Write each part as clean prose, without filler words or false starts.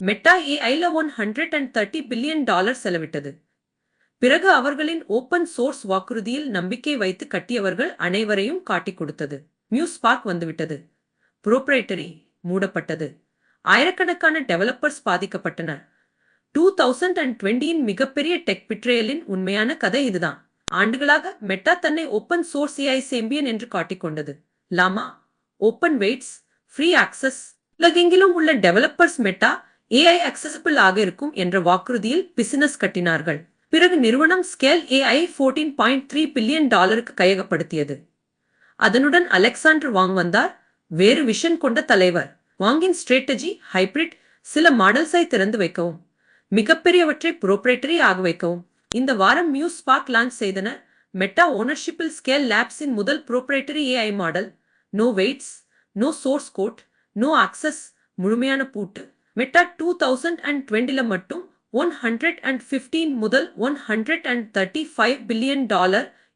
Meta ஏஐல $130 billion செலவிட்டது. பிறகு அவர்களின் open source வாக்குறுதியில் நம்பிக்கை வைத்து கட்டியவர்கள் அனைவரையும் காட்டிக் கொடுத்தது. மியூஸ் ஸ்பார்க் வந்துவிட்டது. புரோப்ரைட்டரி மூடப்பட்டது. ஆயிரக்கணக்கான டெவலப்பர்ஸ் பாதிக்கப்பட்டனர். 2020 மிகப்பெரிய டெக் பிட்ரேயலின் உண்மையான கதை இதுதான். ஆண்டுகளாக மெட்டா தன்னை ஓப்பன் சோர்ஸ் ஏஐ சாம்பியன் என்று காட்டிக்கொண்டது. லாமா, ஓப்பன் வெயிட்ஸ், ஃப்ரீ ஆக்சஸ், உலகெங்கிலும் உள்ள டெவலப்பர்ஸ் மெட்டா ஏஐ அக்சசிபிள் ஆக இருக்கும் என்ற வாக்குறுதியில் பிசினஸ் கட்டினார்கள். பிறகு நிறுவனம் ஸ்கேல் ஏஐ $14.3 பில்லியன் கையகப்படுத்தியது. அதனுடன் அலெக்சாண்டர் வாங் வந்தார், வேறு விஷன் கொண்ட தலைவர். வாங்கின் ஸ்ட்ராட்டஜி ஹைபிரிட், சில மாடல்ஸை திறந்து வைக்கவும், மிகப்பெரியவற்றை புரோப்ரைட்டரி ஆக வைக்கவும். இந்த வாரம் மியூஸ் ஸ்பார்க் லான்ச் செய்தன. மெட்டா ஓனர்ஷிப்பில் ஸ்கேல் லேப்ஸின் முதல் proprietary AI model. No weights, no source code, no access, முழுமையான பூட்டு. மெட்டா 2020 மட்டும் $115 முதல் $135 பில்லியன்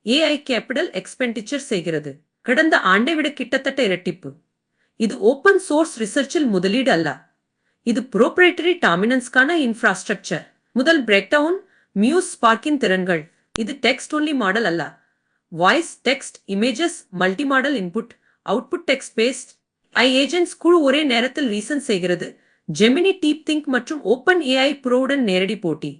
ஏஐ கேபிட்டல் எக்ஸ்பெண்டிச்சர் செய்கிறது. கடந்த ஆண்டை விட கிட்டத்தட்ட இரட்டிப்பு. இது ஓப்பன் சோர்ஸ் ரிசர்ச்சில் முதலீடு அல்ல, இது புரோப்ரைட்டரி டாமினன்ஸ்கான இன்ஃப்ராஸ்ட்ரக்சர். முதல் பிரேக்டவுன், மியூஸ் ஸ்பார்க்கின் திறன்கள். இது டெக்ஸ்ட் ஒன்லி மாடல் அல்ல. Voice, text, images, multimodal input, output text based. Agents குழு ஒரே நேரத்தில் ரீசன் செய்கிறது. ஜெமினி, டீப் திங்க் மற்றும் ஓப்பன் ஏஐ ப்ரோவுடன் நேரடி போட்டி.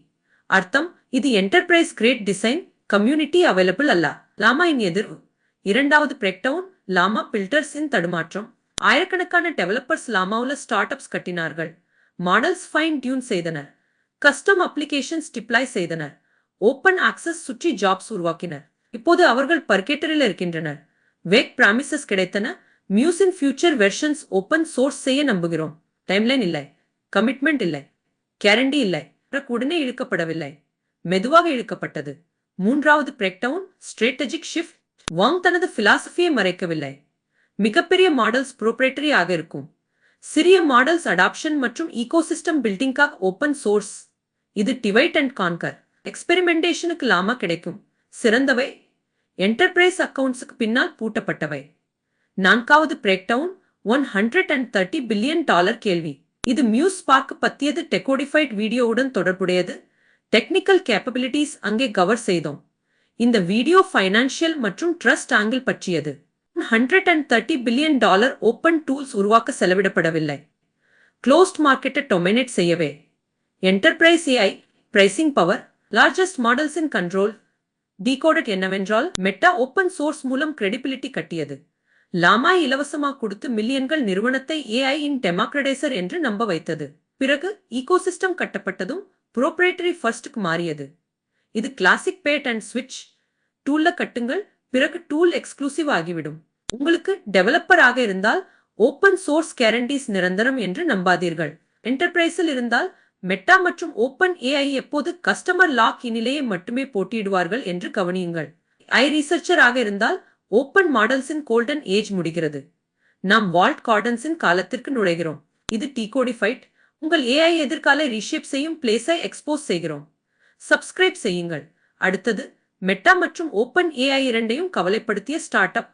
அர்த்தம், இது enterprise grade design, community available அல்ல. லாமாயின் எதிர்வு. இரண்டாவது பிரேக்டவுன், லாமா பில்டர்ஸின் தடுமாற்றம். ஆயிரக்கணக்கான டெவலப்பர்ஸ் லாமாவுல ஸ்டார்ட் அப்ஸ் கட்டினார்கள். மாடல்ஸ் ஃபைன் டியூன் செய்தனர். கஸ்டம் அப்ளிகேஷன்ஸ் டிப்ளாய் செய்தனர். ஓப்பன் ஆக்சஸ் சுற்றி ஜாப்ஸ் உருவாக்கினர். இப்போது அவர்கள் பர்கேட்டரில் இருக்கின்றனர். வேக் பிராமிசஸ் கிடைத்தன. மியூஸின் ஃபியூச்சர் வெர்ஷன்ஸ் ஓப்பன் சோர்ஸ் செய்ய நம்புகிறோம். டைம்லைன் இல்லை, கமிட்மெண்ட் இல்லை, கேரண்டி இல்லை. உடனே இழுக்கப்படவில்லை, மெதுவாக இழுக்கப்பட்டது. மூன்றாவது பிரேக்டவுன், ஸ்ட்ராட்டஜிக் ஷிஃப்ட். வாங் தனது பிலாசபியை மறைக்கவில்லை. மிகப்பெரிய மாடல்ஸ் புரோப்ரைட்டரி ஆக இருக்கும், சிறிய மாடல்ஸ் அடாப்ஷன் மற்றும் ஈகோசிஸ்டம் பில்டிங்காக ஓப்பன் சோர்ஸ். இது டிவைட் அண்ட் கான்கர். எக்ஸ்பெரிமெண்டேஷனுக்கு லாமா கிடைக்கும். சிறந்தவை என்டர்பிரைஸ் அக்கவுண்ட்ஸுக்கு பின்னால் பூட்டப்பட்டவை. நான்காவது பிரேக்டவுன், $130 பில்லியன் கேள்வி. இது மியூஸ் ஸ்பார்க் பத்தியது. டெக்கோடிஃபைட் வீடியோவுடன் தொடர்புடையது. டெக்னிக்கல் கேப்பபிலிட்டிஸ் அங்கே கவர் செய்தோம். இந்த வீடியோ ஃபைனான்சியல் மற்றும் ட்ரஸ்ட் ஆங்கிள் பற்றியது. $130 பில்லியன் ஓப்பன் டூல்ஸ் உருவாக்க செலவிடப்படவில்லை, க்ளோஸ்ட் மார்க்கெட்டை டொமினேட் செய்யவே. Enterprise AI pricing power, largest models இன் கண்ட்ரோல். டீகோடட் என்னவென்றால், மெட்டா ஓப்பன் சோர்ஸ் மூலம் கிரெடிபிலிட்டி கட்டியது. லாமா இலவசமாக கொடுத்து மில்லியன்கள் நிறுவனத்தை ஏஐ இன் டெமோக்ரடைசர் என்று நம்ப வைத்தது. பிறகு ஈகோசிஸ்டம் கட்டப்பட்டதும் புரோப்ரைட்டரி ஃபர்ஸ்டுக்கு மாறியது. இது கிளாசிக் பேட் அண்ட் ஸ்விட்ச். டூல்ல கட்டுங்கள், பிறகு டூல் எக்ஸ்க்ளூசிவ் ஆகிவிடும். உங்களுக்கு டெவலப்பர் ஆக இருந்தால் ஓப்பன் சோர்ஸ் கேரண்டிஸ் நிரந்தரம் என்று நம்பாதீர்கள். என்டர்பிரைஸில் இருந்தால் மெட்டா மற்றும் ஓப்பன் ஏஐ எப்போது கஸ்டமர் லாக் இனிலேயே மட்டுமே போட்டியிடுவார்கள் என்று கவனியுங்கள். ரிசர்ச்சர் ஆக இருந்தால் ஓப்பன் மாடல்ஸின் கோல்டன் ஏஜ் முடிகிறது. நாம் வால்ட் கார்டன்ஸின் காலத்திற்கு நுழைகிறோம். இது டீகோடிஃபைட். உங்கள் ஏஐ எதிர்கால ரீஷேப் செய்யும் பிளேஸை எக்ஸ்போஸ் செய்கிறோம். சப்ஸ்கிரைப் செய்யுங்கள். அடுத்தது, மெட்டா மற்றும் ஓப்பன் ஏஐ இரண்டையும் கவலைப்படுத்திய ஸ்டார்ட் அப்.